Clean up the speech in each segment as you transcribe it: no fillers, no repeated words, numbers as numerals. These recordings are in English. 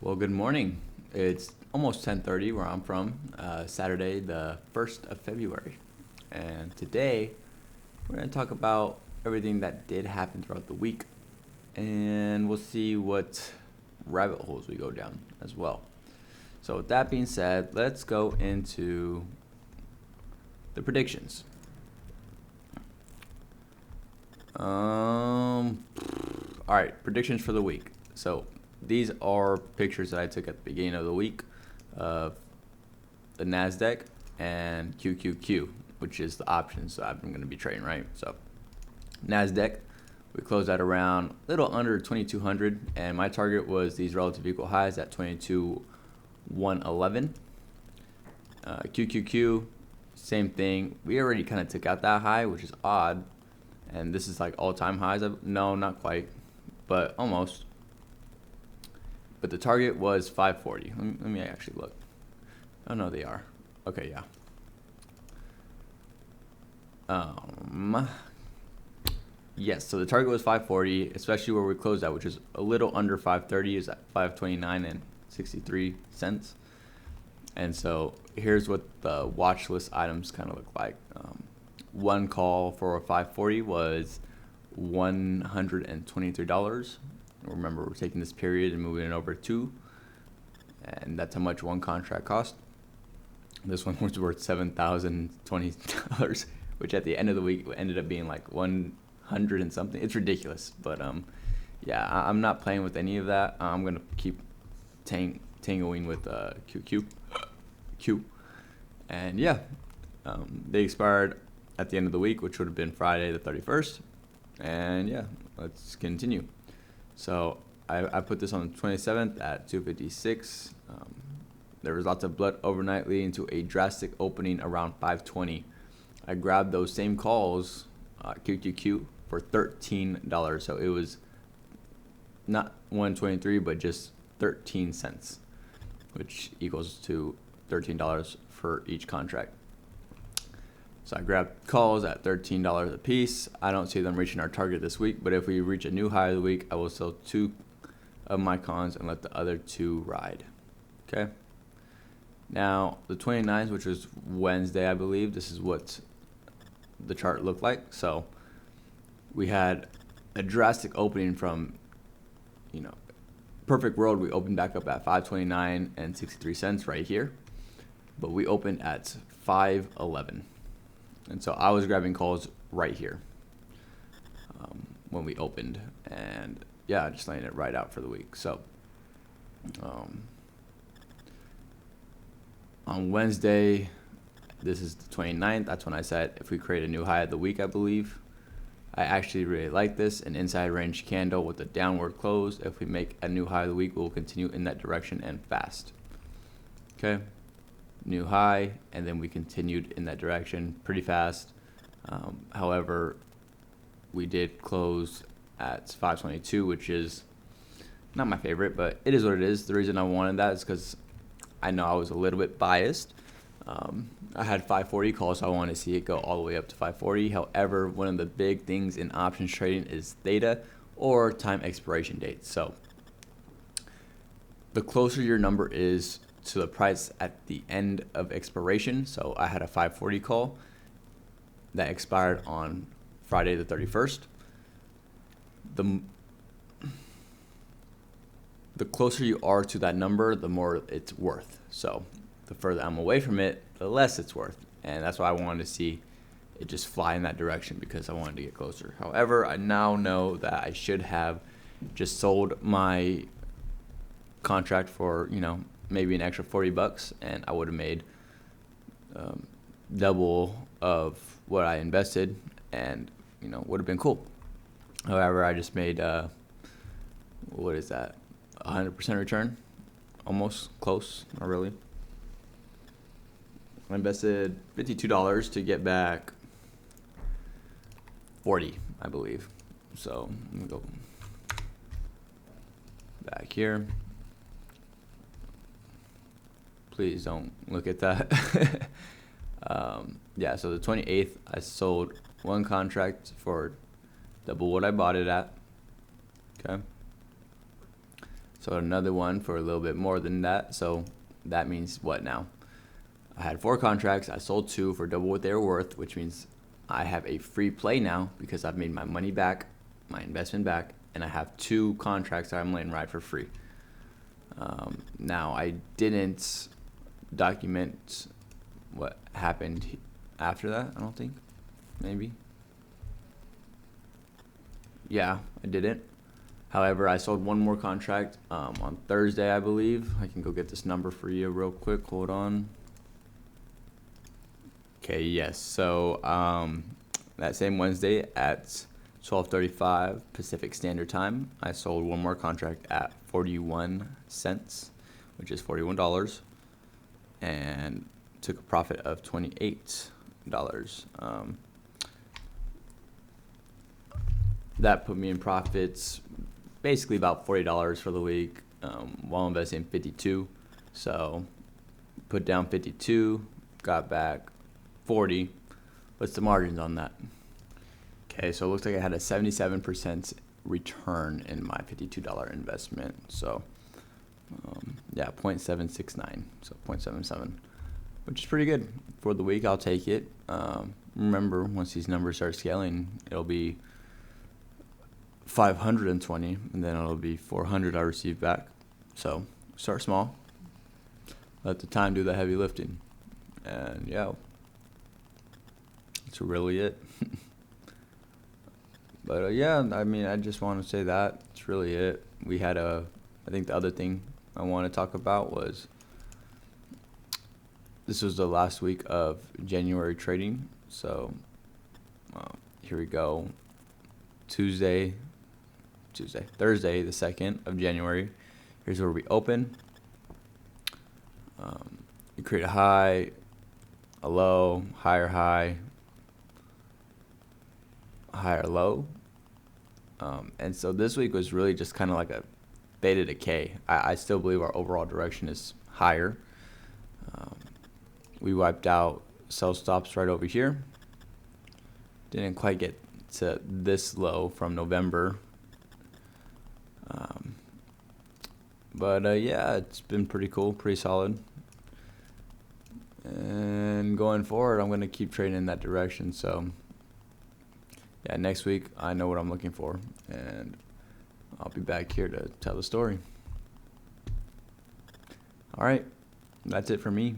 Well, good morning. It's almost 10:30 where I'm from, Saturday, the 1st of February. And today, we're going to talk about everything that did happen throughout the week, and we'll see what rabbit holes we go down as well. So, with that being said, let's go into the predictions. All right, predictions for the week. So, these are pictures that I took at the beginning of the week of the NASDAQ and QQQ, which is the options that I'm going to be trading, right? So, NASDAQ, we closed at around a little under 2,200, and my target was these relative equal highs at 22,111. QQQ, same thing. We already kind of took out that high, which is odd, and this is like all-time highs. No, not quite, but almost. But the target was 540. Let me actually look. Oh no, they are. Okay, yeah. Yes, so the target was 540, especially where we closed out, which is a little under 530, is at 529 and 63 cents. And so here's what the watch list items kind of look like. One call for a 540 was $123. Remember, we're taking this period and moving it over to, and that's how much one contract cost. This one was worth $7,020, which at the end of the week ended up being like 100 and something. It's ridiculous, but yeah, I'm not playing with any of that. I'm gonna keep tangoing with Q, and yeah, they expired at the end of the week, which would have been Friday the 31st, and yeah, let's continue. So I put this on the 27th at 256. There was lots of blood overnight, leading to a drastic opening around 520. I grabbed those same calls, QQQ, for $13. So it was not 123, but just 13 cents, which equals to $13 for each contract. So I grabbed calls at $13 a piece. I don't see them reaching our target this week, but if we reach a new high of the week, I will sell 2 of my cons and let the other 2 ride. Okay. Now, the 29th, which was Wednesday, I believe, this is what the chart looked like. So we had a drastic opening from, perfect world. We opened back up at 529 and 63 cents right here, but we opened at 511. And so I was grabbing calls right here when we opened, and yeah, just laying it right out for the week. So on Wednesday, this is the 29th, that's when I said if we create a new high of the week, I believe. I actually really like this, an inside range candle with a downward close. If we make a new high of the week, we'll continue in that direction and fast. Okay. New high, and then we continued in that direction pretty fast. However, we did close at 522, which is not my favorite, but it is what it is. The reason I wanted that is because I know I was a little bit biased. I had 540 calls, so I wanted to see it go all the way up to 540. However, one of the big things in options trading is theta, or time expiration date. So the closer your number is to the price at the end of expiration. So I had a 540 call that expired on Friday the 31st. The closer you are to that number, the more it's worth. So the further I'm away from it, the less it's worth. And that's why I wanted to see it just fly in that direction, because I wanted to get closer. However, I now know that I should have just sold my contract for, maybe an extra $40, and I would have made double of what I invested, and would have been cool. However, I just made what is that, 100% return, almost close, not really. I invested $52 to get back 40, I believe. So let me go back here. Please don't look at that. Yeah, so the 28th, I sold one contract for double what I bought it at. Okay. Sold another one for a little bit more than that. So that means what now? I had 4 contracts. I sold 2 for double what they were worth, which means I have a free play now because I've made my money back, my investment back, and I have 2 contracts that I'm letting ride for free. Now, I didn't document what happened after that, I don't think. Maybe. Yeah, I didn't. However, I sold 1 more contract on Thursday, I believe. I can go get this number for you real quick. Hold on. Okay, yes. So that same Wednesday at 12:35 Pacific Standard Time, I sold 1 more contract at 41 cents, which is $41, and took a profit of $28. That put me in profits basically about $40 for the week while investing 52. So put down 52, got back 40. What's the margins on that? Okay, so it looks like I had a 77% return in my $52 investment. So yeah, 0.769, so 0.77, which is pretty good for the week. I'll take it. Remember, once these numbers start scaling, it'll be 520, and then it'll be 400 I receive back. So start small. Let the time do the heavy lifting. And yeah, that's really it. But yeah, I mean, I just want to say that it's really it. We had I think the other thing I want to talk about was this was the last week of January trading. So here we go. Thursday, the 2nd of January. Here's where we open. You create a high, a low, higher high, higher low. And so this week was really just kind of like a beta decay. I still believe our overall direction is higher. We wiped out sell stops right over here. Didn't quite get to this low from November. But yeah, it's been pretty cool, pretty solid. And going forward, I'm going to keep trading in that direction. So yeah, next week I know what I'm looking for, and I'll be back here to tell the story. All right, that's it for me.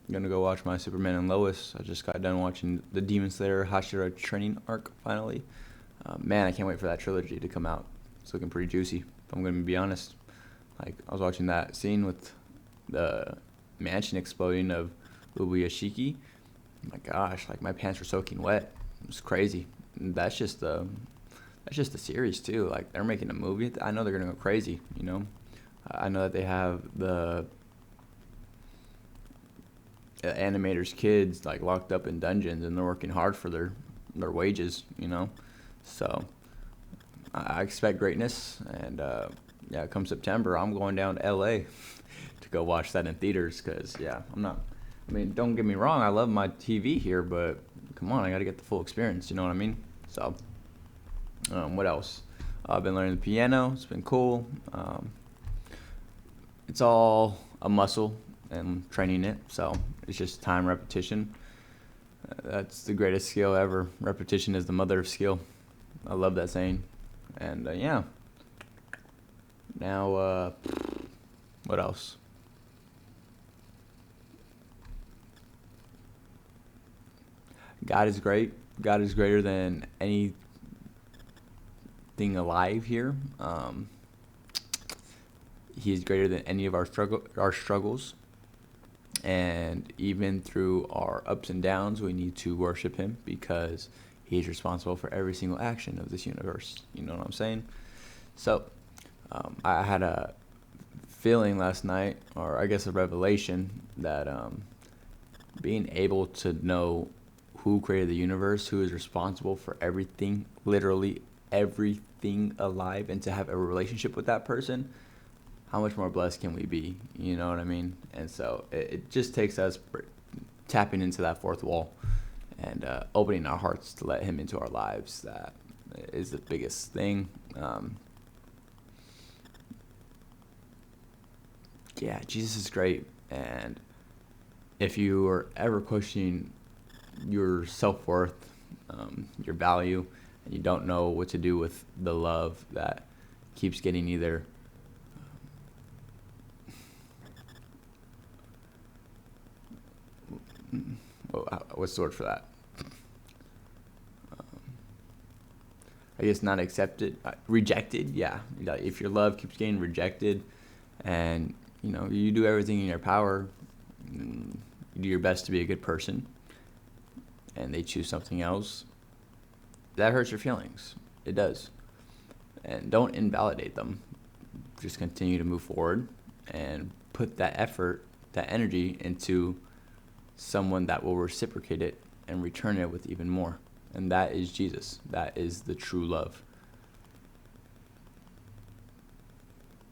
I'm going to go watch my Superman and Lois. I just got done watching the Demon Slayer Hashira training arc finally. Man, I can't wait for that trilogy to come out. It's looking pretty juicy, if I'm going to be honest. Like, I was watching that scene with the mansion exploding of Ubuyashiki. Oh my gosh, like my pants were soaking wet. It was crazy. And that's just the series too. Like, they're making a movie. I know they're gonna go crazy. You know, I know that they have the animators' kids like locked up in dungeons, and they're working hard for their wages. You know, so I expect greatness. And yeah, come September, I'm going down to LA to go watch that in theaters. Cause yeah, I mean, don't get me wrong, I love my TV here, but come on, I got to get the full experience, you know what I mean? So, what else? I've been learning the piano. It's been cool. It's all a muscle and training it, so it's just time, repetition. That's the greatest skill ever. Repetition is the mother of skill. I love that saying. And yeah. Now, what else? God is great. God is greater than anything alive here. He is greater than any of our struggles. And even through our ups and downs, we need to worship him because he is responsible for every single action of this universe. You know what I'm saying? So, I had a feeling last night, or I guess a revelation, that being able to know who created the universe, who is responsible for everything, literally everything alive, and to have a relationship with that person, how much more blessed can we be? You know what I mean? And so it just takes us tapping into that fourth wall and opening our hearts to let him into our lives. That is the biggest thing. yeah, Jesus is great. And if you are ever questioning your self-worth, your value, and you don't know what to do with the love that keeps getting either what's the word for that? I guess not accepted, rejected. Yeah, if your love keeps getting rejected, and you do everything in your power, you do your best to be a good person, and they choose something else, that hurts your feelings. It does. And don't invalidate them. Just continue to move forward and put that effort, that energy into someone that will reciprocate it and return it with even more. And that is Jesus. That is the true love.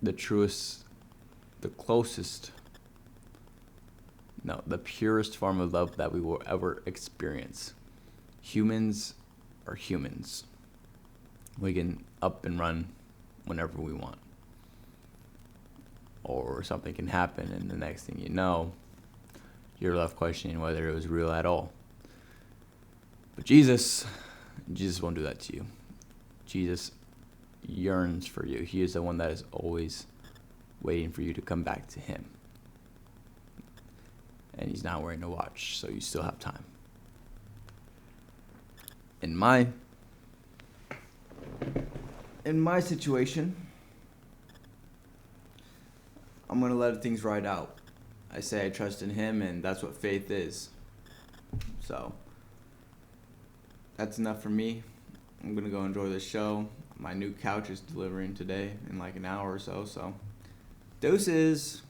The truest, the closest, no, the purest form of love that we will ever experience. Humans are humans. We can up and run whenever we want. Or something can happen, and the next thing you know, you're left questioning whether it was real at all. But Jesus won't do that to you. Jesus yearns for you. He is the one that is always waiting for you to come back to him. And he's not wearing a watch, so you still have time. In my situation, I'm going to let things ride out. I say I trust in him, and that's what faith is. So that's enough for me. I'm going to go enjoy the show. My new couch is delivering today in like an hour or so. So deuces.